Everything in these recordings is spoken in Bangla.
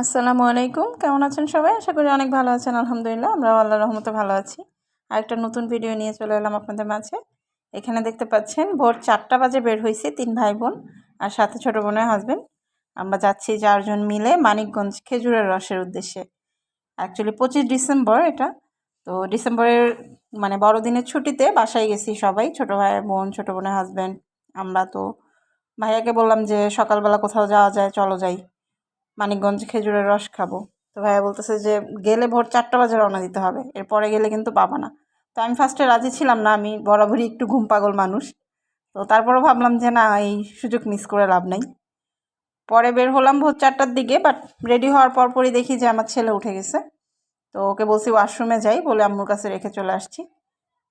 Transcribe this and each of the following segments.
আসসালামু আলাইকুম, কেমন আছেন সবাই? আশা করি অনেক ভালো আছেন। আলহামদুলিল্লাহ, আমরা আল্লাহর রহমতে ভালো আছি। আরেকটা নতুন ভিডিও নিয়ে চলে এলাম আপনাদের মাঝে। এখানে দেখতে পাচ্ছেন ভোর 4টা বাজে বের হয়েছি 3 ভাই বোন আর সাথে ছোট বোনের হাজবেন্ড। আমরা যাচ্ছি 4 জন মিলে মানিকগঞ্জ খেজুরের রসের উদ্দেশ্যে। অ্যাকচুয়ালি 25 ডিসেম্বর এটা। তো ডিসেম্বরের মানে বড়দিনের ছুটিতে বাসায় গেছি সবাই, ছোট ভাই বোন, ছোট বোনের হাজবেন্ড। আমরা তো ভাইয়াকে বললাম যে সকালবেলা কোথাও যাওয়া যায়, চলো যাই, মানিকগঞ্জ খেজুরের রস খাবো। তো ভাইয়া বলতেছে যে গেলে ভোর 4টা বাজে রওনা দিতে হবে, এরপরে গেলে কিন্তু পাবা না। তো আমি ফার্স্টে রাজি ছিলাম না, আমি বরাবরই একটু ঘুম পাগল মানুষ। তো তারপরেও ভাবলাম যে না, এই সুযোগ মিস করে লাভ নাই। পরে বের হলাম ভোর 4টার দিকে, বাট রেডি হওয়ার পরপরই দেখি যে আমার ছেলে উঠে গেছে। তো ওকে বলছি ওয়াশরুমে যাই বলে আম্মুর কাছে রেখে চলে আসছি।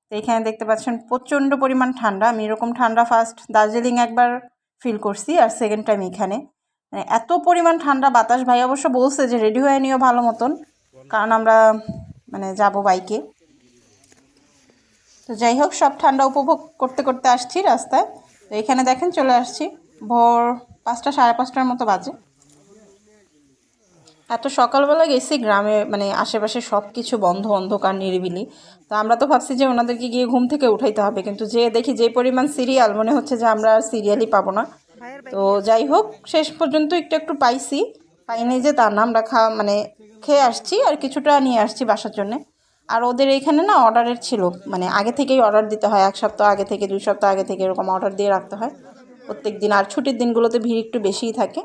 তো এখানে দেখতে পাচ্ছেন প্রচণ্ড পরিমাণ ঠান্ডা। আমি এরকম ঠান্ডা ফার্স্ট দার্জিলিং একবার ফিল করছি, আর সেকেন্ড টাইম এখানে। মানে এত পরিমাণ ঠান্ডা বাতাস। ভাই অবশ্য বলছে যে রেডি হয়ে নিও ভালো মতন, কারণ আমরা মানে যাব বাইকে। তো যাই হোক, সব ঠান্ডা উপভোগ করতে করতে আসছি রাস্তায়। তো এখানে দেখেন চলে আসছি ভোর 5টা, সাড়ে 5টার মতো বাজে। এত সকালবেলা গেছি গ্রামে, মানে আশেপাশে সব কিছু বন্ধ, অন্ধকার, নিরিবিলি। তো আমরা তো ভাবছি যে ওনাদেরকে গিয়ে ঘুম থেকে উঠাইতে হবে, কিন্তু যে দেখি যে পরিমাণ সিরিয়াল, মনে হচ্ছে যে আমরা আর সিরিয়ালই পাবো না। তো যাই হোক, শেষ পর্যন্ত একটু একটু পাইছি। পাইনি যে তার না, আমরা মানে খেয়ে আসছি আর কিছুটা নিয়ে আসছি বাসার জন্যে। আর ওদের এইখানে না অর্ডারের ছিল, মানে আগে থেকেই অর্ডার দিতে হয়, 1 সপ্তাহ আগে থেকে, 2 সপ্তাহ আগে থেকে এরকম অর্ডার দিয়ে রাখতে হয় প্রত্যেক দিন। আর ছুটির দিনগুলোতে ভিড় একটু বেশিই থাকে।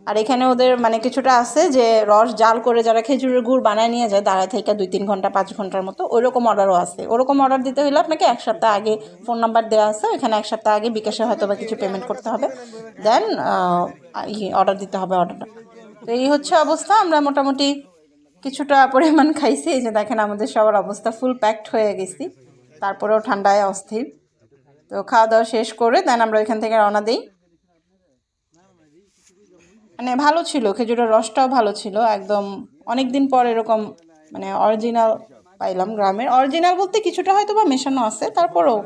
আর এখানে ওদের মানে কিছুটা আছে যে রস জাল করে যারা খেজুরের গুড় বানায় নিয়ে যায় দাঁড়ায় থেকে 2-3 ঘন্টা, 5 ঘন্টার মতো, ওইরকম অর্ডারও আছে। ওরকম অর্ডার দিতে হলে আপনাকে 1 সপ্তাহ আগে ফোন নাম্বার দেওয়া আছে, এখানে 1 সপ্তাহ আগে বিকাশে হয়তো বা কিছু পেমেন্ট করতে হবে, দেন অর্ডার দিতে হবে অর্ডারটা। তো এই হচ্ছে অবস্থা। আমরা মোটামুটি কিছুটা পরিমাণ খাইছি। এই যে দেখেন আমাদের সবার অবস্থা ফুল প্যাকড হয়ে গেছি, তারপরেও ঠান্ডায় অস্থির। তো খাওয়া দাওয়া শেষ করে দেন আমরা ওইখান থেকে রওনা দিই। মানে ভালো ছিল, খেজুরের রসটাও ভালো ছিল একদম। অনেক দিন পর এরকম মানে অরিজিনাল পাইলাম। গ্রামের অরিজিনাল বলতে কিছুটা হয়তো বা মেশানো আছে, তারপরেও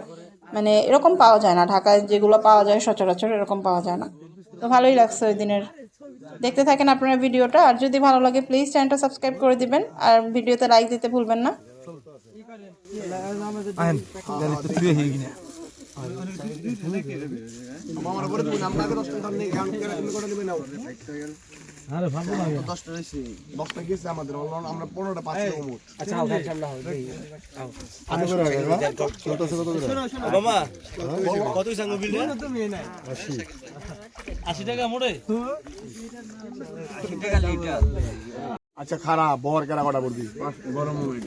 মানে এরকম পাওয়া যায় না, ঢাকায় যেগুলো পাওয়া যায় সচরাচর এরকম পাওয়া যায় না। তো ভালোই লাগছে ওই দিনের। দেখতে থাকেন আপনারা ভিডিওটা, আর যদি ভালো লাগে প্লিজ চ্যানেলটা সাবস্ক্রাইব করে দিবেন, আর ভিডিওতে লাইক দিতে ভুলবেন না। আরে ভালো লাগে 10টা রইছে 10টা গেছে আমাদের আমরা 15টা পাঁচ কমুট। আচ্ছা হালকা ঠান্ডা হবে আমি করে কত মামা কত সাঙ্গ বিল তুমি নাই 80 টাকা মোড়ে 80 টাকা লিটার। আচ্ছা খারাপ বহর কেনা কটা পড়বি গরম হবে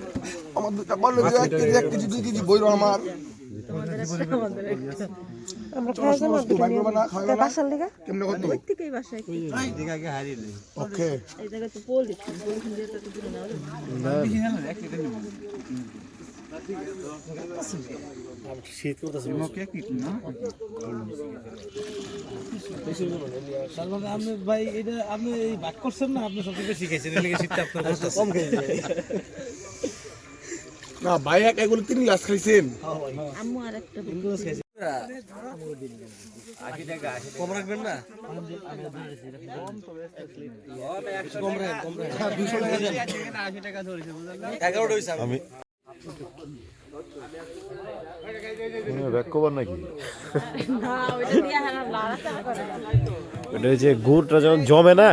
আমার দুটা বললো 1 কেজি 1 কেজি 2 কেজি বইরো আমার আমরা খাই না খাই বাসার লাগা কেমনে কত ওই থেকেই বাসায় এই দিকে আগে হারিয়ে ওকে এই জায়গা তো পলিথিন দিয়ে তো দিলে না বেশি না এক লিটার আর শীত করতেছে মুখে কি না সালমান আপনি ভাই এটা আপনি এই ভাগ করছেন না, আপনি সবচেয়ে বেশি খাইছেন, এর লাগি শীতটা আপনার কম খাইছেন না ভাই এগুলো 3 গ্লাস খাইছেন। আম্মু আরেকটা 3 গ্লাস খাইছেন 80 টাকা কম রাখবেন না কম রাখেন 200 টাকা দেন 80 টাকা ধরেছে বুঝলেন 11টা হইছে আমি ব্যাক কভার নাকি না ওইটা দিয়ে হারা লাড়াটা করে এটা যে গুড়টা যখন জমে না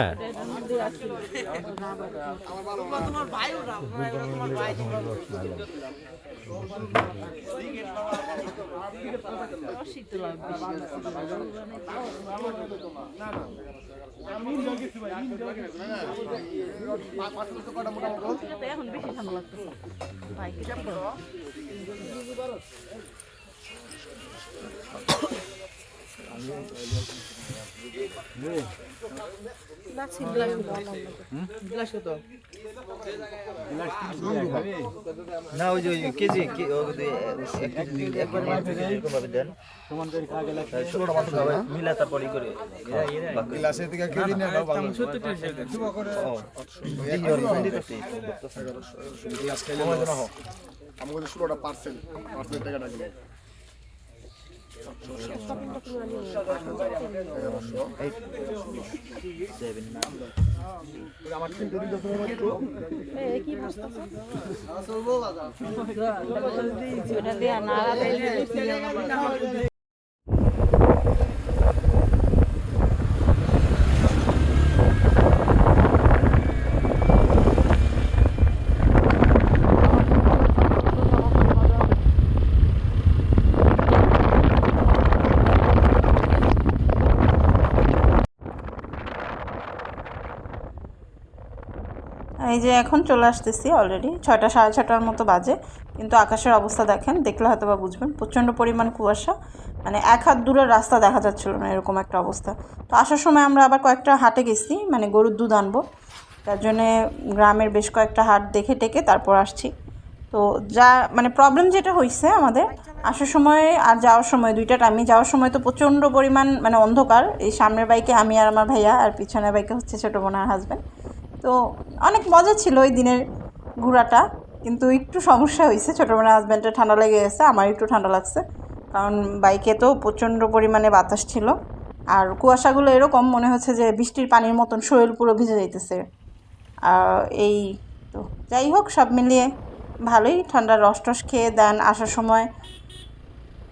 তোমার ভাই ওরা তোমার ভাই শীত লাগবে এখন বেশি ঠান্ডা লাগতেছে ভাই কি না ওই যে কেজি দেন মিলা তারপরে করে আমাদের 16টা পার্সেল টাকা লাগবে এই যে এখন চলে আসতেছি অলরেডি 6টা সাড়ে 6টার মতো বাজে, কিন্তু আকাশের অবস্থা দেখেন, দেখলে হয়তো বা বুঝবেন প্রচণ্ড পরিমাণ কুয়াশা, মানে 1 হাত দূরের রাস্তা দেখা যাচ্ছিল না, এরকম একটা অবস্থা। তো আসার সময় আমরা আবার কয়েকটা হাটে গেছি, মানে গরুর দুধ আনবো, তার জন্যে গ্রামের বেশ কয়েকটা হাট দেখে টেকে তারপর আসছি। তো যা মানে প্রবলেম যেটা হয়েছে আমাদের আসার সময় আর যাওয়ার সময়, দুইটা টাইমে, যাওয়ার সময় তো প্রচণ্ড পরিমাণ মানে অন্ধকার, এই সামনের বাইকে আমি আর আমার ভাইয়া, আর পিছনের বাইকে হচ্ছে ছোটো বোন আর হাজব্যান্ড। তো অনেক মজা ছিল ওই দিনের ঘোরাটা, কিন্তু একটু সমস্যা হয়েছে, ছোটো বোনের হাজব্যান্ডের ঠান্ডা লেগে গেছে, আমার একটু ঠান্ডা লাগছে, কারণ বাইকে তো প্রচণ্ড পরিমাণে বাতাস ছিল, আর কুয়াশাগুলো এরকম মনে হচ্ছে যে বৃষ্টির পানির মতন শরীর পুরো ভিজে যাইতেছে। আর এই তো যাই হোক, সব মিলিয়ে ভালোই, ঠান্ডার রস টস খেয়ে দেন আসার সময়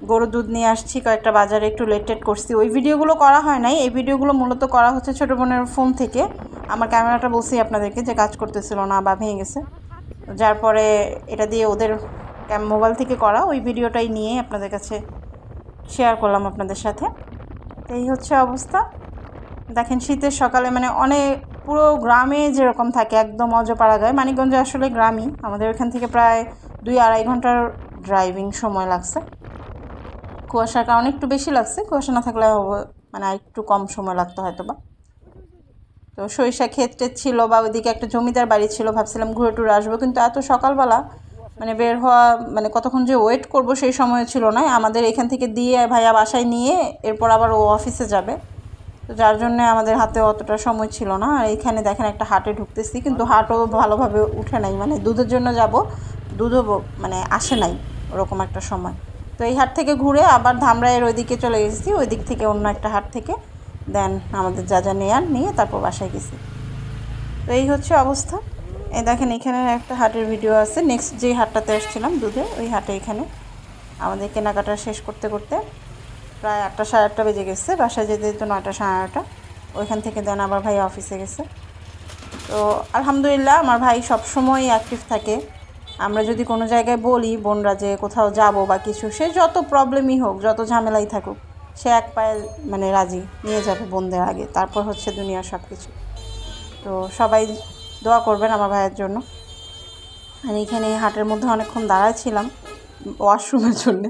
গরুর দুধ নিয়ে আসছি, কয়েকটা বাজারে একটু লেট করছি, ওই ভিডিওগুলো করা হয় নাই, এই ভিডিওগুলো মূলত করা হচ্ছে ছোটো বোনের ফোন থেকে। আমার ক্যামেরাটা বলছি আপনাদেরকে যে কাজ করতেছিল না বা ভেঙে গেছে, যার পরে এটা দিয়ে ওদের মোবাইল থেকে করা ওই ভিডিওটাই নিয়ে আপনাদের কাছে শেয়ার করলাম আপনাদের সাথে। তো এই হচ্ছে অবস্থা। দেখেন শীতের সকালে মানে অনেক, পুরো গ্রামে যেরকম থাকে একদম অজপাড়া গায়ে, মানিকগঞ্জে আসলে গ্রামই, আমাদের ওখান থেকে প্রায় 2-2.5 ঘন্টার ড্রাইভিং সময় লাগছে। কুয়াশার কারণে একটু বেশি লাগছে, কুয়াশা না থাকলে মানে একটু কম সময় লাগতো হয়তো বা। তো সরিষা ক্ষেত্রে ছিল বা ওইদিকে একটা জমিদার বাড়ি ছিল, ভাবছিলাম ঘুরে টুরে আসবো, কিন্তু এত সকালবেলা মানে বের হওয়া, মানে কতক্ষণ যে ওয়েট করব সেই সময় ছিল না। আমাদের এখান থেকে দিয়ে ভাইয়া বাসায় নিয়ে এরপর আবার ও অফিসে যাবে, তো যার জন্যে আমাদের হাতে অতটা সময় ছিল না। আর এইখানে দেখেন একটা হাটে ঢুকতেছি, কিন্তু হাটও ভালোভাবে উঠে নাই, মানে দুধের জন্য যাব, দুধও মানে আসে নাই ওরকম একটা সময়। তো এই হাট থেকে ঘুরে আবার ধামরাইয়ের ওইদিকে চলে গেছি, ওই দিক থেকে অন্য একটা হাট থেকে দেন আমাদের যা যা নিয়ে তারপর বাসায় গেছি। তো এই হচ্ছে অবস্থা। এই দেখেন এখানে একটা হাটের ভিডিও আছে, নেক্সট যে হাটটাতে আসছিলাম দুধে, ওই হাটে এখানে আমাদের কেনাকাটা শেষ করতে করতে প্রায় 8টা সাড়ে 8টা বেজে গেছে, বাসায় যেতে যেতে 9টা সাড়ে 9টা। ওইখান থেকে দেন আবার ভাই অফিসে গেছে। তো আলহামদুলিল্লাহ আমার ভাই সবসময় অ্যাক্টিভ থাকে। আমরা যদি কোনো জায়গায় বলি বোনরা যে কোথাও যাব বা কিছু, সে যত প্রবলেমই হোক, যত ঝামেলাই থাকুক, সে এক পায়ে মানে রাজি, নিয়ে যাবে বোনদের আগে, তারপর হচ্ছে দুনিয়ার সব কিছু। তো সবাই দোয়া করবেন আমার ভাইয়ের জন্য। আর এইখানে হাটের মধ্যে অনেকক্ষণ দাঁড়ায় ছিলাম ওয়াশরুমের জন্যে,